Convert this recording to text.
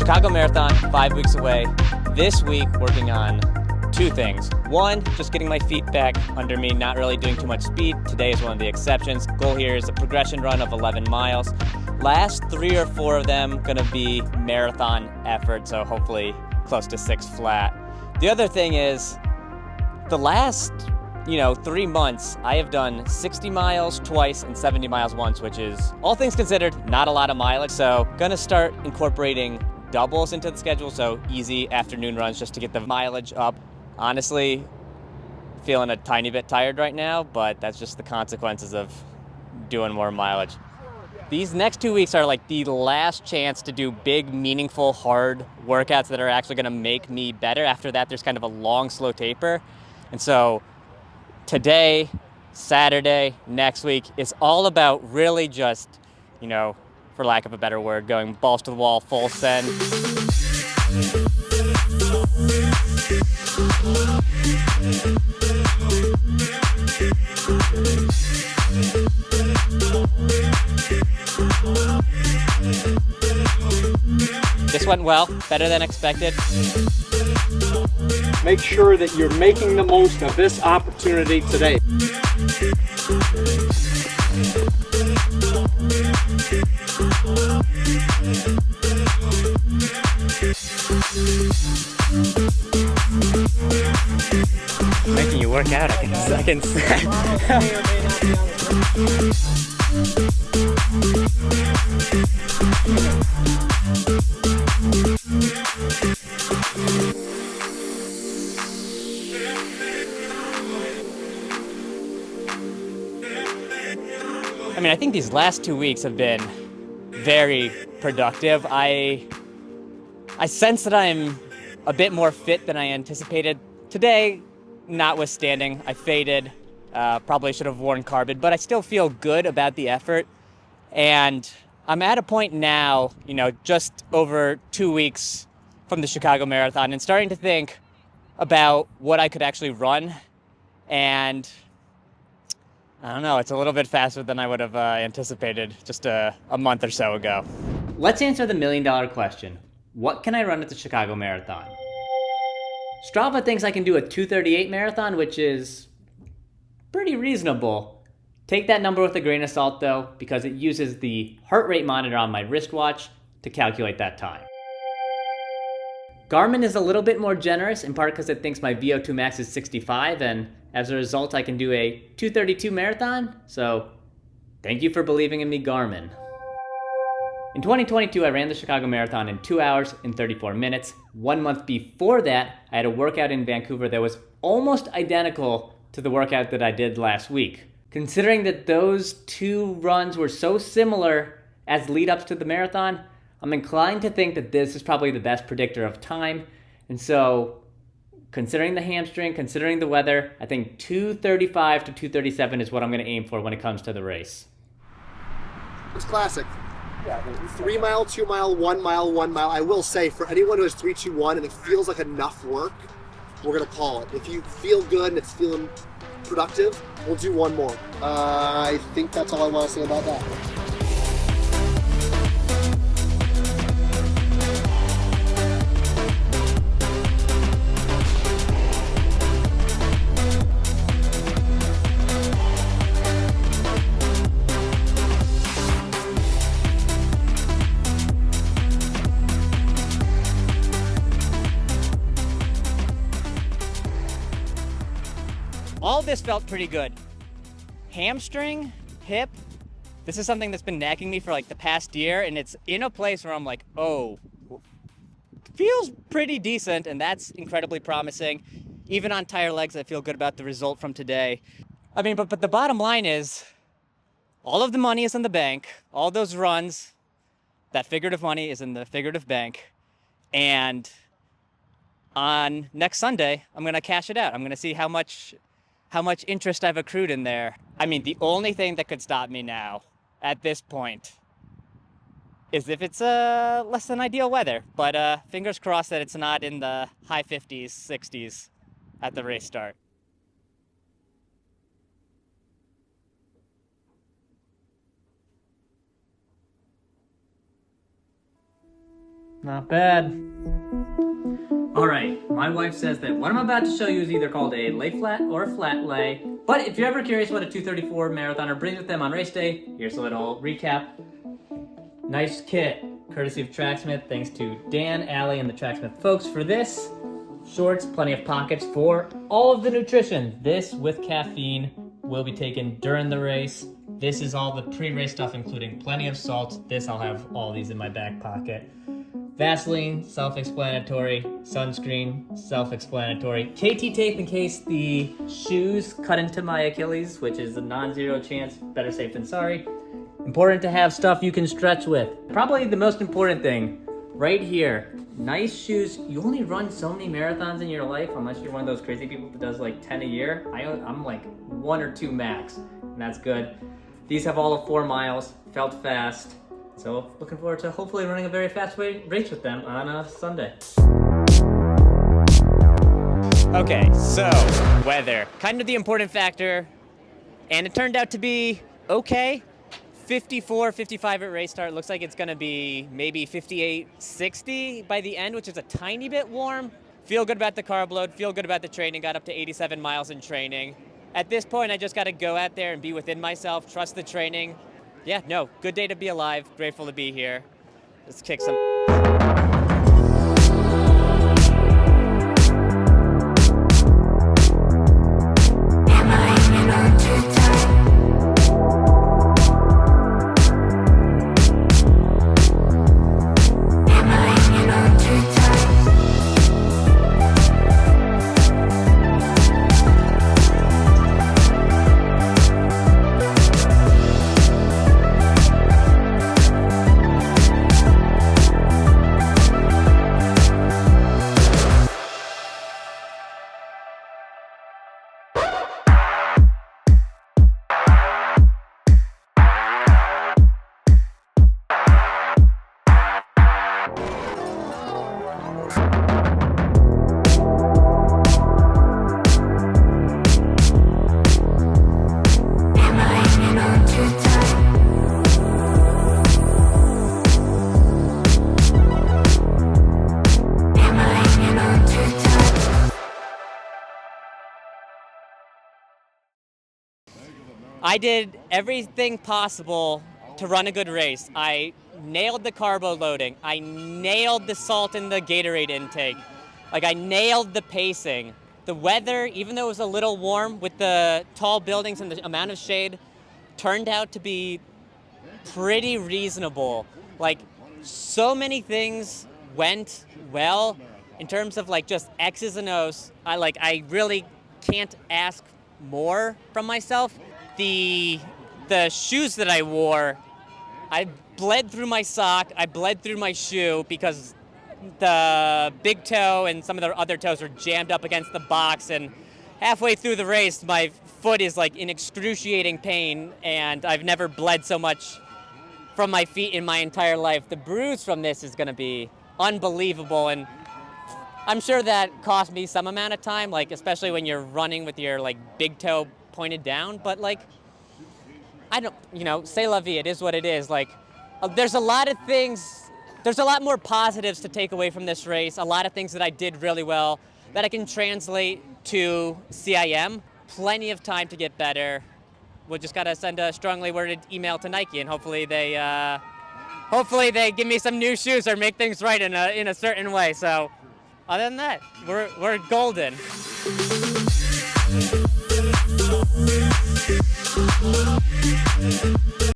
Chicago Marathon, 5 weeks away. This week, working on two things. One, just getting my feet back under me, not really doing too much speed. Today is one of the exceptions. Goal here is a progression run of 11 miles. Last 3 or 4 of them gonna be marathon effort, so hopefully close to 6 flat. The other thing is, the last 3 months, I have done 60 miles twice and 70 miles once, which is, all things considered, not a lot of mileage. So gonna start incorporating doubles into the schedule, so easy afternoon runs just to get the mileage up. Honestly, feeling a tiny bit tired right now, but that's just the consequences of doing more mileage. These next 2 weeks are like the last chance to do big, meaningful, hard workouts that are actually gonna make me better. After that, there's kind of a long, slow taper. And so today, Saturday, next week, is all about really just, for lack of a better word, going balls to the wall, full send. This went well, better than expected. Make sure that you're making the most of this opportunity today. Making you work out, I can I think these last 2 weeks have been very productive. I sense that I'm a bit more fit than I anticipated. Today, notwithstanding, I faded. Probably should have worn carbon, but I still feel good about the effort. And I'm at a point now, just over 2 weeks from the Chicago Marathon, and starting to think about what I could actually run. And I don't know, it's a little bit faster than I would have anticipated just a month or so ago. Let's answer the $1 million question. What can I run at the Chicago Marathon? Strava thinks I can do a 2:38 marathon, which is pretty reasonable. Take that number with a grain of salt though, because it uses the heart rate monitor on my wristwatch to calculate that time. Garmin is a little bit more generous, in part because it thinks my VO2 max is 65, and as a result, I can do a 2:32 marathon, so thank you for believing in me, Garmin. In 2022, I ran the Chicago Marathon in 2 hours and 34 minutes. 1 month before that, I had a workout in Vancouver that was almost identical to the workout that I did last week. Considering that those 2 runs were so similar as lead-ups to the marathon, I'm inclined to think that this is probably the best predictor of time. And so, considering the hamstring, considering the weather, I think 2:35 to 2:37 is what I'm going to aim for when it comes to the race. It's classic. 3 mile, 2 mile, 1 mile, 1 mile. I will say, for anyone who has 3-2-1 and it feels like enough work, we're going to call it. If you feel good and it's feeling productive, we'll do one more. I think that's all I want to say about that. All this felt pretty good. Hamstring, hip, this is something that's been nagging me for like the past year, and it's in a place where I'm like, oh, feels pretty decent, and that's incredibly promising. Even on tired legs, I feel good about the result from today. But the bottom line is, all of the money is in the bank, all those runs, that figurative money is in the figurative bank, and on next Sunday, I'm gonna cash it out. I'm gonna see how much interest I've accrued in there. The only thing that could stop me now, at this point, is if it's less than ideal weather. But fingers crossed that it's not in the high 50s, 60s at the race start. Not bad. All right, my wife says that what I'm about to show you is either called a lay flat or a flat lay. But if you're ever curious what a 234 marathoner brings with them on race day, here's a little recap. Nice kit, courtesy of Tracksmith. Thanks to Dan, Allie, and the Tracksmith folks for this. Shorts, plenty of pockets for all of the nutrition. This with caffeine will be taken during the race. This is all the pre-race stuff, including plenty of salt. This, I'll have all these in my back pocket. Vaseline, self-explanatory. Sunscreen, self-explanatory. KT tape in case the shoes cut into my Achilles, which is a non-zero chance. Better safe than sorry. Important to have stuff you can stretch with. Probably the most important thing, right here. Nice shoes. You only run so many marathons in your life, unless you're one of those crazy people that does like 10 a year. I'm like 1 or 2 max, and that's good. These have all of 4 miles, felt fast. So looking forward to hopefully running a very fast race with them on a Sunday. Okay, so weather, kind of the important factor, and it turned out to be okay. 54, 55 at race start. Looks like it's gonna be maybe 58, 60 by the end, which is a tiny bit warm. Feel good about the carb load, feel good about the training, got up to 87 miles in training. At this point, I just gotta go out there and be within myself, trust the training. Yeah, no, good day to be alive, grateful to be here. Let's kick some. I did everything possible to run a good race. I nailed the carbo loading. I nailed the salt in the Gatorade intake. Like, I nailed the pacing. The weather, even though it was a little warm with the tall buildings and the amount of shade, turned out to be pretty reasonable. Like, so many things went well in terms of like just X's and O's. I really can't ask more from myself. The shoes that I wore, I bled through my sock, I bled through my shoe because the big toe and some of the other toes were jammed up against the box, and halfway through the race, my foot is like in excruciating pain, and I've never bled so much from my feet in my entire life. The bruise from this is gonna be unbelievable, and I'm sure that cost me some amount of time, like especially when you're running with your like big toe pointed down, but like, I don't, c'est la vie, it is what it is. Like, there's a lot of things, there's a lot more positives to take away from this race, a lot of things that I did really well that I can translate to CIM. Plenty of time to get better. We'll just gotta send a strongly worded email to Nike, and hopefully they give me some new shoes or make things right in a certain way. So other than that, we're golden.